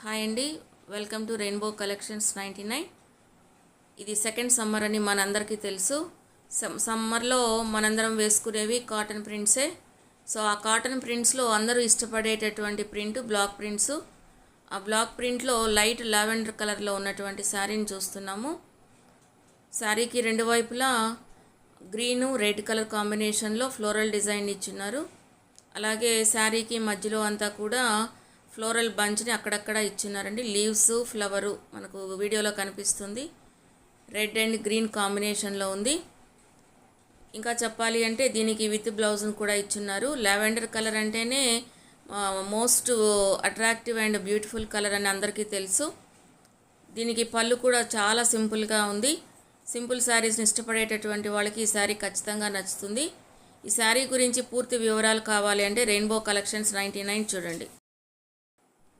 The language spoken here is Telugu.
హాయ్ అండి, వెల్కమ్ టు రెయిన్బో కలెక్షన్స్ 99. ఇది సెకండ్ సమ్మర్ అని మనందరికీ తెలుసు. సమ్మర్లో మనందరం వేసుకునేవి కాటన్ ప్రింట్సే. సో ఆ కాటన్ ప్రింట్స్లో అందరూ ఇష్టపడేటటువంటి ప్రింట్ బ్లాక్ ప్రింట్స్. ఆ బ్లాక్ ప్రింట్లో లైట్ లావెండర్ కలర్లో ఉన్నటువంటి శారీని చూస్తున్నాము. శారీకి రెండు వైపులా గ్రీను రెడ్ కలర్ కాంబినేషన్లో ఫ్లోరల్ డిజైన్ ఇచ్చిన్నారు. అలాగే శారీకి మధ్యలో అంతా కూడా ఫ్లోరల్ బంచ్ని అక్కడక్కడ ఇచ్చినారండి. లీవ్స్ ఫ్లవరు మనకు వీడియోలో కనిపిస్తుంది. రెడ్ అండ్ గ్రీన్ కాంబినేషన్లో ఉంది. ఇంకా చెప్పాలి అంటే దీనికి విత్ బ్లౌజ్ను కూడా ఇచ్చున్నారు. లావెండర్ కలర్ అంటేనే most attractive and beautiful colour అని అందరికీ తెలుసు. దీనికి పళ్ళు కూడా చాలా సింపుల్గా ఉంది. సింపుల్ శారీస్ని ఇష్టపడేటటువంటి వాళ్ళకి ఈ శారీ ఖచ్చితంగా నచ్చుతుంది. ఈ శారీ గురించి పూర్తి వివరాలు కావాలి అంటే రెయిన్బో కలెక్షన్స్ 99 చూడండి.